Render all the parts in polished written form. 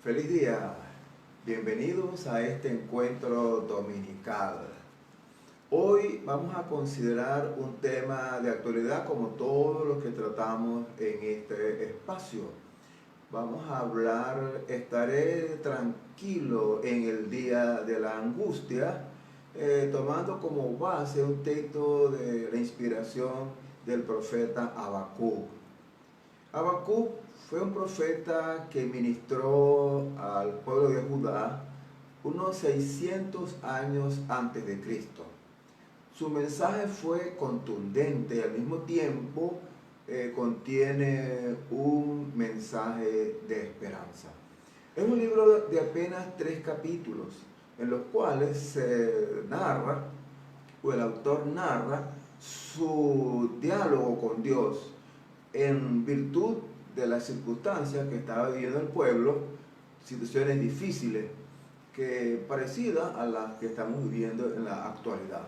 Feliz día, bienvenidos a este encuentro dominical. Hoy vamos a considerar un tema de actualidad como todos los que tratamos en este espacio. Vamos a hablar, estaré tranquilo en el día de la angustia, tomando como base un texto de la inspiración del profeta Habacuc. Habacuc fue un profeta que ministró al pueblo de Judá unos 600 años antes de Cristo. Su mensaje fue contundente y al mismo tiempo contiene un mensaje de esperanza. Es un libro de apenas 3 capítulos en los cuales se narra, o el autor narra, su diálogo con Dios en virtud de las circunstancias que estaba viviendo el pueblo, situaciones difíciles parecidas a las que estamos viviendo en la actualidad.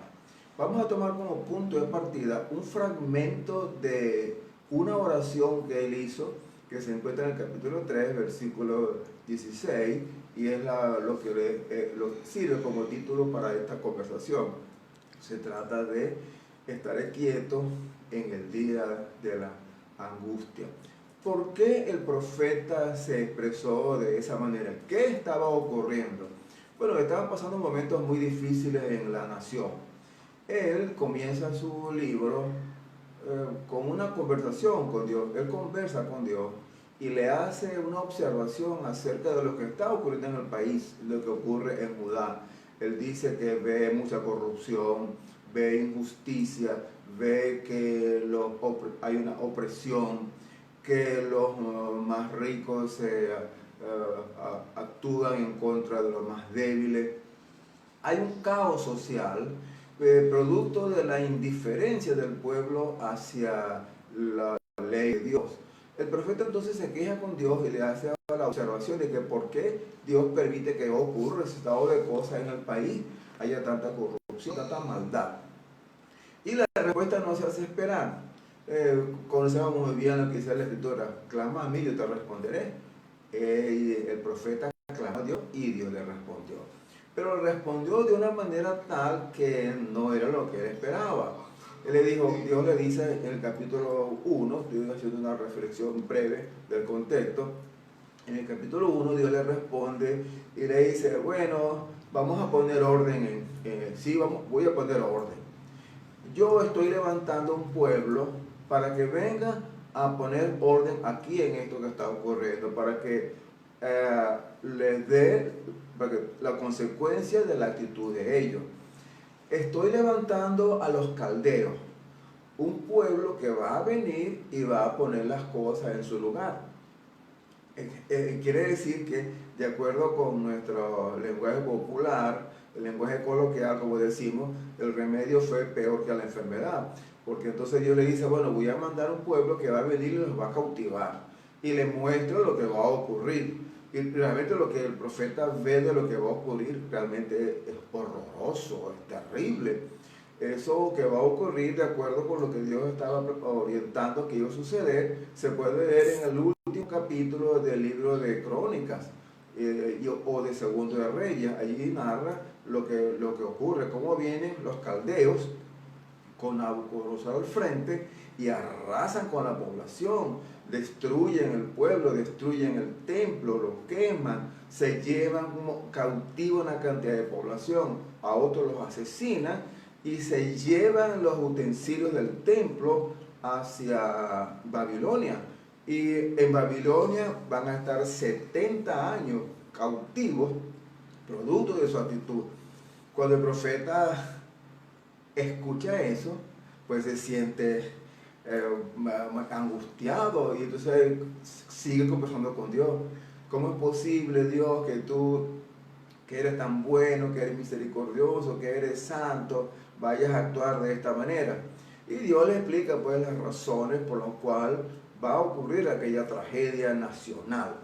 Vamos a tomar como punto de partida un fragmento de una oración que él hizo, que se encuentra en el capítulo 3, versículo 16, y es lo que sirve como título para esta conversación. Se trata de estar quieto en el día de la angustia. ¿Por qué el profeta se expresó de esa manera? ¿Qué estaba ocurriendo? Bueno, estaban pasando momentos muy difíciles en la nación. Él comienza su libro con una conversación con Dios. Él conversa con Dios y le hace una observación acerca de lo que está ocurriendo en el país, lo que ocurre en Judá. Él dice que ve mucha corrupción, ve injusticia, ve que hay una opresión, que los más ricos actúan en contra de los más débiles. Hay un caos social producto de la indiferencia del pueblo hacia la ley de Dios. El profeta entonces se queja con Dios y le hace la observación de que por qué Dios permite que ocurra ese estado de cosas en el país, haya tanta corrupción, tanta maldad. Y la respuesta no se hace esperar. Conocemos muy bien lo que dice la escritura: clama a mí, yo te responderé. El profeta clamó a Dios y Dios le respondió. Pero le respondió de una manera tal que no era lo que él esperaba. Dios le dice en el capítulo 1, estoy haciendo una reflexión breve del contexto. En el capítulo 1 Dios le responde y le dice: bueno, vamos a poner orden voy a poner orden. Yo estoy levantando un pueblo para que venga a poner orden aquí en esto que está ocurriendo, para que les dé la consecuencia de la actitud de ellos. Estoy levantando a los caldeos, un pueblo que va a venir y va a poner las cosas en su lugar. Quiere decir que, de acuerdo con nuestro lenguaje popular, el lenguaje coloquial, como decimos, el remedio fue peor que la enfermedad. Porque entonces Dios le dice: bueno, voy a mandar un pueblo que va a venir y los va a cautivar. Y le muestro lo que va a ocurrir. Y realmente lo que el profeta ve de lo que va a ocurrir realmente es horroroso, es terrible. Eso que va a ocurrir, de acuerdo con lo que Dios estaba orientando que iba a suceder, se puede ver en el último capítulo del libro de Crónicas o de Segundo de Reyes. Allí narra lo que ocurre, cómo vienen los caldeos con Nabucodonosor al frente y arrasan con la población, destruyen el pueblo, destruyen el templo, lo queman, se llevan como cautivo una cantidad de población, a otros los asesinan y se llevan los utensilios del templo hacia Babilonia. Y en Babilonia van a estar 70 años cautivos, producto de su actitud. Cuando el profeta escucha eso, pues se siente angustiado y entonces sigue conversando con Dios. ¿Cómo es posible, Dios, que tú, que eres tan bueno, que eres misericordioso, que eres santo, vayas a actuar de esta manera? Y Dios le explica pues las razones por las cuales va a ocurrir aquella tragedia nacional.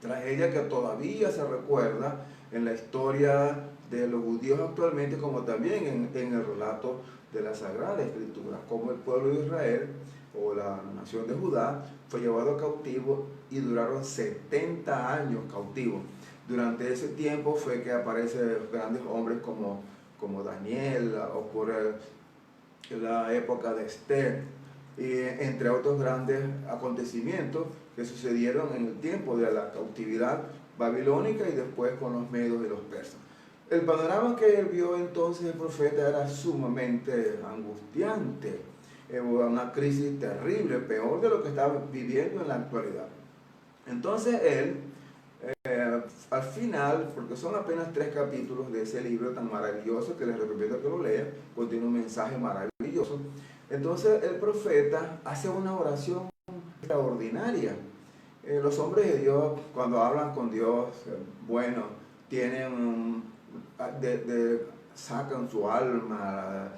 Tragedia que todavía se recuerda en la historia de los judíos actualmente, como también en el relato de la Sagrada Escritura, como el pueblo de Israel o la nación de Judá, fue llevado cautivo y duraron 70 años cautivos. Durante ese tiempo fue que aparecen grandes hombres como Daniel, ocurre la época de Esther, entre otros grandes acontecimientos que sucedieron en el tiempo de la cautividad babilónica y después con los medos y los persas. El panorama que él vio entonces el profeta era sumamente angustiante, una crisis terrible, peor de lo que estaba viviendo en la actualidad. Entonces él, al final, porque son apenas 3 capítulos de ese libro tan maravilloso que les recomiendo que lo lean, contiene un mensaje maravilloso. Entonces el profeta hace una oración extraordinaria. Los hombres de Dios, cuando hablan con Dios, bueno, tienen, sacan su alma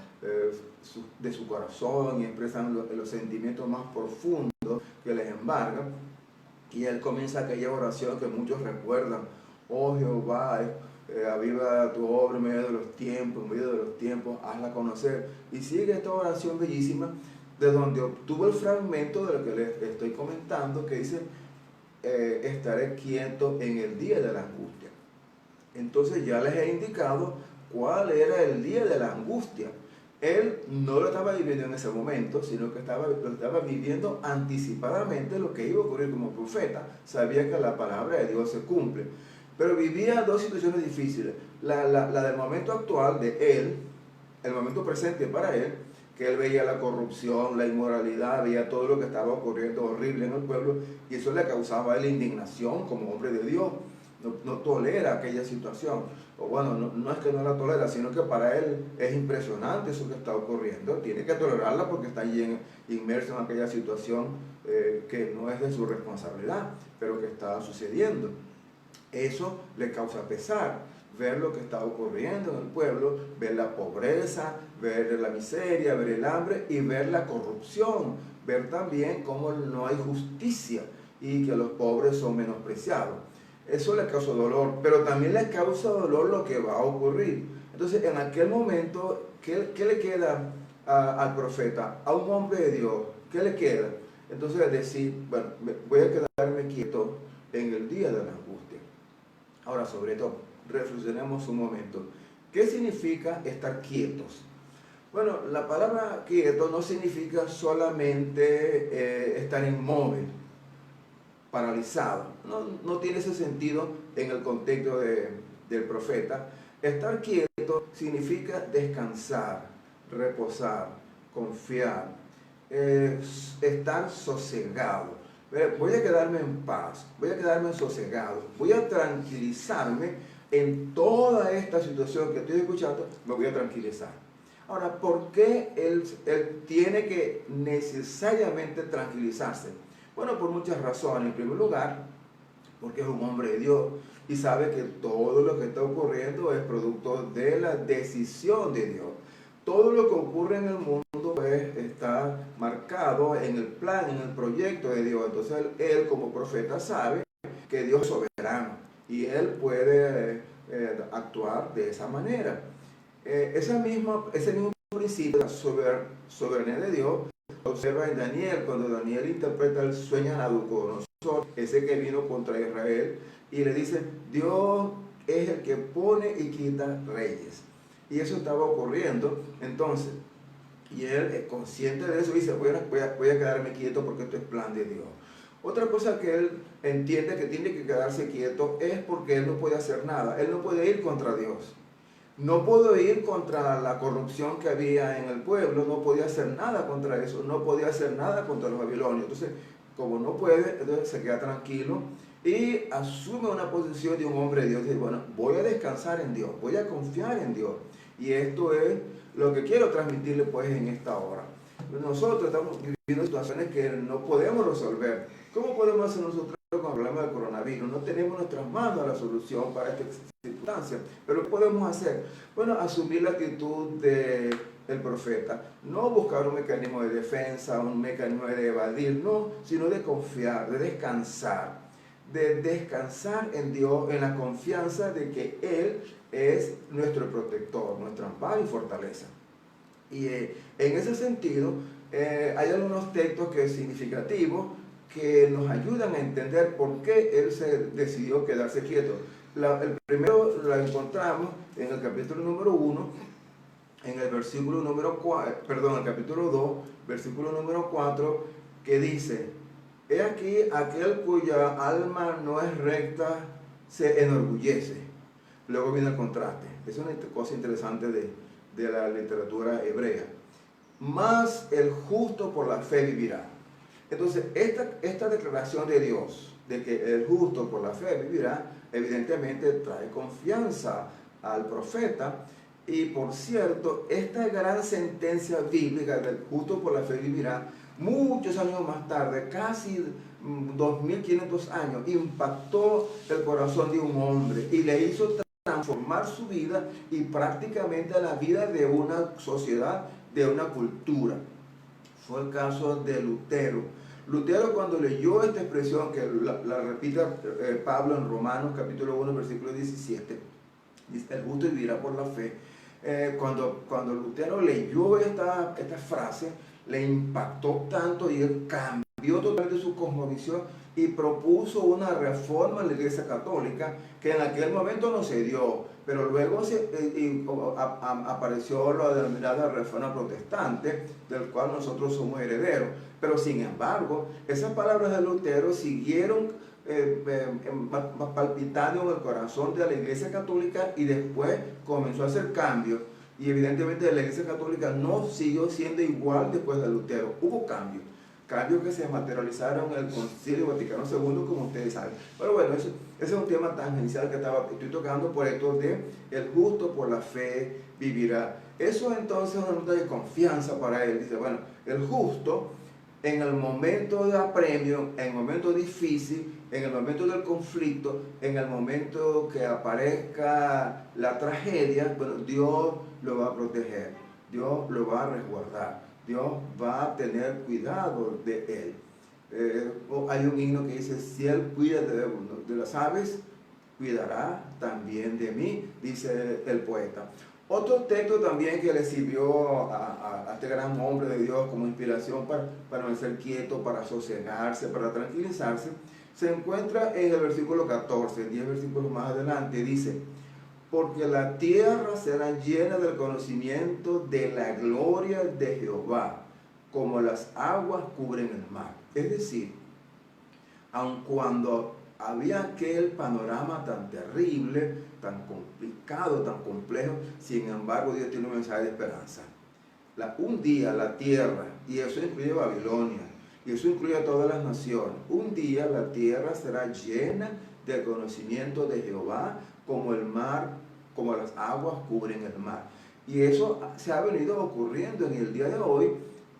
de su corazón y expresan los sentimientos más profundos que les embargan. Y él comienza aquella oración que muchos recuerdan: oh Jehová, aviva tu obra en medio de los tiempos, hazla conocer. Y sigue esta oración bellísima, de donde obtuvo el fragmento de lo que les estoy comentando, que dice: estaré quieto en el día de la angustia. Entonces ya les he indicado cuál era el día de la angustia. Él no lo estaba viviendo en ese momento, sino que lo estaba viviendo anticipadamente lo que iba a ocurrir como profeta. Sabía que la palabra de Dios se cumple. Pero vivía 2 situaciones difíciles. La del momento actual de él, el momento presente para él, que él veía la corrupción, la inmoralidad, veía todo lo que estaba ocurriendo horrible en el pueblo, y eso le causaba la indignación como hombre de Dios. No tolera aquella situación, o bueno, no es que no la tolera, sino que para él es impresionante eso que está ocurriendo. Tiene que tolerarla porque está allí inmerso en aquella situación que no es de su responsabilidad, pero que está sucediendo. Eso le causa pesar, ver lo que está ocurriendo en el pueblo, ver la pobreza, ver la miseria, ver el hambre y ver la corrupción, ver también cómo no hay justicia y que los pobres son menospreciados. Eso le causa dolor, pero también le causa dolor lo que va a ocurrir. Entonces, en aquel momento, ¿qué le queda al profeta, a un hombre de Dios? ¿Qué le queda? Entonces, decir, bueno, voy a quedarme quieto en el día de la angustia. Ahora, sobre todo, reflexionemos un momento. ¿Qué significa estar quietos? Bueno, la palabra quieto no significa solamente estar inmóvil, paralizado. No tiene ese sentido en el contexto del profeta. Estar quieto significa descansar, reposar, confiar, estar sosegado. Voy a quedarme en paz, voy a quedarme sosegado, voy a tranquilizarme en toda esta situación que estoy escuchando, me voy a tranquilizar. Ahora, ¿por qué él tiene que necesariamente tranquilizarse? Bueno, por muchas razones. En primer lugar, porque es un hombre de Dios y sabe que todo lo que está ocurriendo es producto de la decisión de Dios. Todo lo que ocurre en el mundo pues está marcado en el plan, en el proyecto de Dios. Entonces él como profeta sabe que Dios es soberano y él puede actuar de esa manera. Ese mismo principio de la soberanía de Dios observa en Daniel, cuando Daniel interpreta el sueño a Nabucodonosor, ese que vino contra Israel, y le dice: Dios es el que pone y quita reyes. Y eso estaba ocurriendo entonces. Y él, consciente de eso, dice: voy a quedarme quieto porque esto es plan de Dios. Otra cosa que él entiende que tiene que quedarse quieto es porque él no puede hacer nada. Él no puede ir contra Dios. No pudo ir contra la corrupción que había en el pueblo, no podía hacer nada contra eso, no podía hacer nada contra los babilonios. Entonces, como no puede, entonces se queda tranquilo y asume una posición de un hombre de Dios. Dice: bueno, voy a descansar en Dios, voy a confiar en Dios. Y esto es lo que quiero transmitirle pues en esta hora. Nosotros estamos viviendo situaciones que no podemos resolver. ¿Cómo podemos hacer nosotros con el problema del coronavirus? No tenemos en nuestras manos la solución para esta circunstancia. Pero ¿qué podemos hacer? Bueno, asumir la actitud del profeta. No buscar un mecanismo de defensa, un mecanismo de evadir, no, sino de confiar, de descansar. De descansar en Dios, en la confianza de que Él es nuestro protector, nuestro amparo y fortaleza. Y en ese sentido, hay algunos textos que es significativos que nos ayudan a entender por qué él se decidió quedarse quieto. El primero lo encontramos en el capítulo número 1, en el versículo número 4, perdón, el capítulo 2, versículo número 4, que dice: he aquí aquel cuya alma no es recta se enorgullece. Luego viene el contraste. Es una cosa interesante de la literatura hebrea. Mas el justo por la fe vivirá. Entonces, esta declaración de Dios, de que el justo por la fe vivirá, evidentemente trae confianza al profeta. Y por cierto, esta gran sentencia bíblica del justo por la fe vivirá, muchos años más tarde, casi 2500 años, impactó el corazón de un hombre y le hizo transformar su vida y prácticamente la vida de una sociedad, de una cultura. Fue el caso de Lutero. Lutero, cuando leyó esta expresión, que la repite Pablo en Romanos capítulo 1, versículo 17, dice: el justo vivirá por la fe. Cuando Lutero leyó esta frase, le impactó tanto y él cambió totalmente su cosmovisión y propuso una reforma en la Iglesia Católica que en aquel momento no se dio, pero luego apareció la denominada Reforma Protestante, del cual nosotros somos herederos. Pero sin embargo, esas palabras de Lutero siguieron palpitando en el corazón de la Iglesia Católica y después comenzó a hacer cambios. Y evidentemente la Iglesia Católica no siguió siendo igual después de Lutero. Hubo cambios que se materializaron en el Concilio Vaticano II, como ustedes saben. Pero bueno, ese es un tema tangencial que estoy tocando por esto de el justo por la fe vivirá. Eso entonces es una nota de confianza para él. Dice, bueno, el justo en el momento de apremio, en el momento difícil, en el momento del conflicto, en el momento que aparezca la tragedia, bueno, Dios lo va a proteger, Dios lo va a resguardar, Dios va a tener cuidado de él. Hay un himno que dice: si él cuida de las aves, cuidará también de mí, dice el poeta. Otro texto también que le sirvió a este gran hombre de Dios como inspiración para permanecer quieto, para sosegarse, para tranquilizarse, se encuentra en el versículo 14, 10 versículos más adelante. Dice: porque la tierra será llena del conocimiento de la gloria de Jehová, como las aguas cubren el mar. Es decir, aun cuando había aquel panorama tan terrible, tan complicado, tan complejo, sin embargo Dios tiene un mensaje de esperanza. Un día la tierra, y eso incluye Babilonia, y eso incluye a todas las naciones, un día la tierra será llena del conocimiento de Jehová, como el mar, como las aguas cubren el mar. Y eso se ha venido ocurriendo en el día de hoy.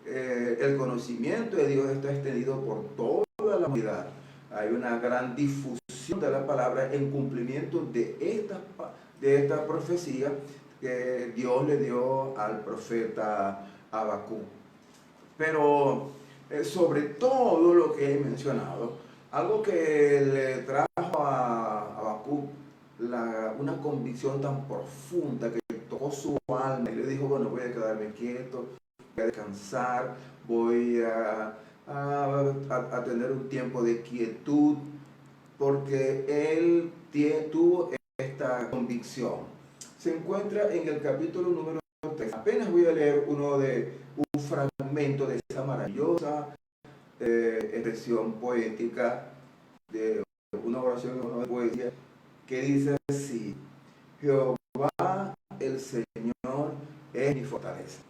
El conocimiento de Dios está extendido por toda la humanidad. Hay una gran difusión de la palabra en cumplimiento de esta profecía que Dios le dio al profeta Habacuc. Pero sobre todo lo que he mencionado, algo que le trajo a Habacuc una convicción tan profunda que tocó su alma y le dijo: bueno, voy a quedarme quieto, voy a descansar, voy a tener un tiempo de quietud, porque él tuvo esta convicción. Se encuentra en el capítulo número 3. Apenas voy a leer un fragmento de esa maravillosa expresión poética, de una oración, una poesía, que dice así: Jehová el Señor es mi fortaleza.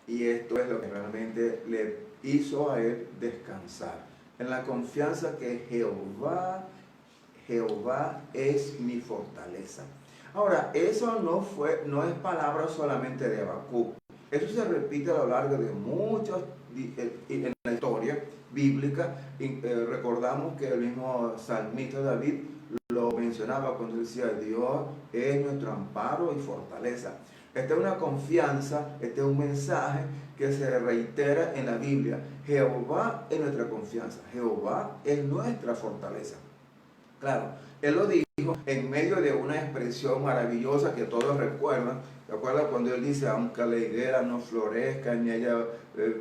Y esto es lo que realmente le hizo a él descansar, en la confianza que Jehová es mi fortaleza. Ahora, eso no es palabra solamente de Habacuc. Eso se repite a lo largo de muchos, en la historia bíblica. Recordamos que el mismo salmista David lo mencionaba cuando decía: Dios es nuestro amparo y fortaleza. Esta es una confianza, este es un mensaje que se reitera en la Biblia. Jehová es nuestra confianza, Jehová es nuestra fortaleza. Claro, él lo dice en medio de una expresión maravillosa que todos recuerdan. ¿Te acuerdas cuando él dice, aunque la higuera no florezca, ni haya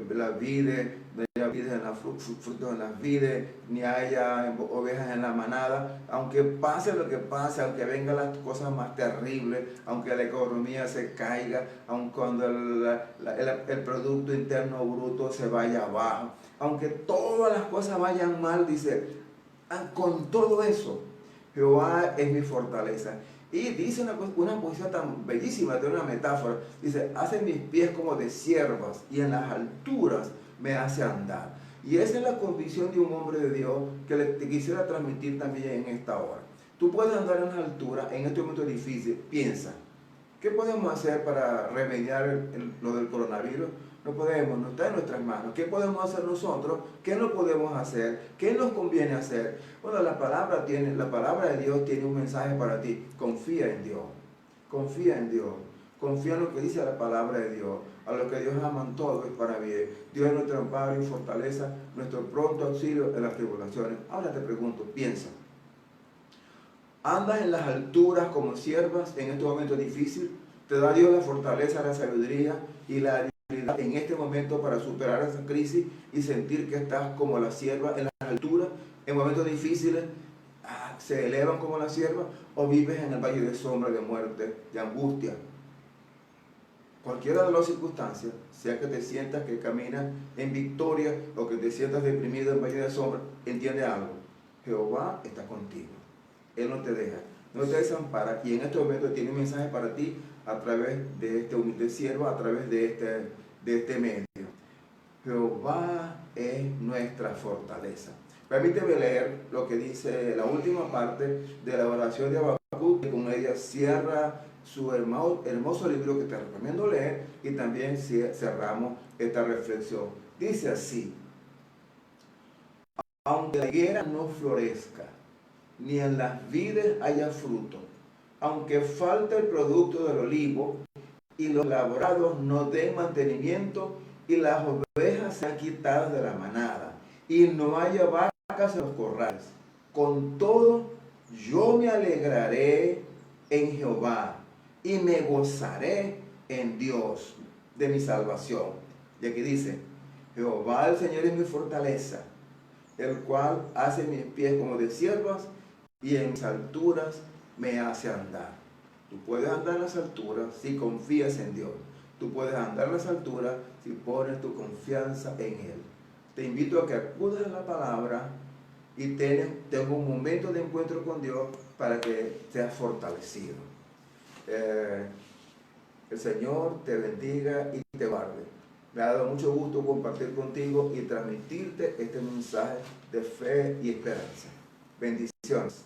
la vide, ni haya vides en frutos en las vides, ni haya ovejas en la manada, aunque pase lo que pase, aunque vengan las cosas más terribles, aunque la economía se caiga, aun cuando el Producto Interno Bruto se vaya abajo, aunque todas las cosas vayan mal, dice, con todo eso, Jehová es mi fortaleza. Y dice una poesía tan bellísima, de una metáfora. Dice, hace mis pies como de ciervas y en las alturas me hace andar. Y esa es la convicción de un hombre de Dios que te quisiera transmitir también en esta hora. Tú puedes andar en las alturas, en este momento difícil, piensa, ¿qué podemos hacer para remediar lo del coronavirus? No podemos, no está en nuestras manos. ¿Qué podemos hacer nosotros? ¿Qué no podemos hacer? ¿Qué nos conviene hacer? Bueno, la palabra de Dios tiene un mensaje para ti. Confía en Dios. Confía en Dios. Confía en lo que dice la palabra de Dios. A lo que Dios ama todo es para bien. Dios es nuestro amparo y fortaleza, nuestro pronto auxilio en las tribulaciones. Ahora te pregunto, piensa. ¿Andas en las alturas como siervas en este momento difícil? ¿Te da Dios la fortaleza, la sabiduría y la habilidad en este momento para superar esa crisis y sentir que estás como la sierva en las alturas? En momentos difíciles, ¿se elevan como la sierva? ¿O vives en el valle de sombra, de muerte, de angustia? Cualquiera de las circunstancias, sea que te sientas que caminas en victoria o que te sientas deprimido en valle de sombra, entiende algo. Jehová está contigo. Él no te deja, no te desampara, y en este momento tiene un mensaje para ti a través de este humilde siervo, a través de este medio. Jehová es nuestra fortaleza. Permíteme leer lo que dice la última parte de la oración de Habacuc, que con ella cierra su hermoso libro que te recomiendo leer, y también cerramos esta reflexión. Dice así: aunque la higuera no florezca, ni en las vides haya fruto, aunque falte el producto del olivo, y los labrados no den mantenimiento, y las ovejas sean quitadas de la manada, y no haya vacas en los corrales. Con todo, yo me alegraré en Jehová, y me gozaré en Dios de mi salvación. Y aquí dice, Jehová el Señor es mi fortaleza, el cual hace mis pies como de ciervas, y en mis alturas me hace andar. Tú puedes andar en las alturas si confías en Dios. Tú puedes andar en las alturas si pones tu confianza en Él. Te invito a que acudas a la palabra y tenga un momento de encuentro con Dios para que seas fortalecido. El Señor te bendiga y te guarde. Me ha dado mucho gusto compartir contigo y transmitirte este mensaje de fe y esperanza. Bendiciones.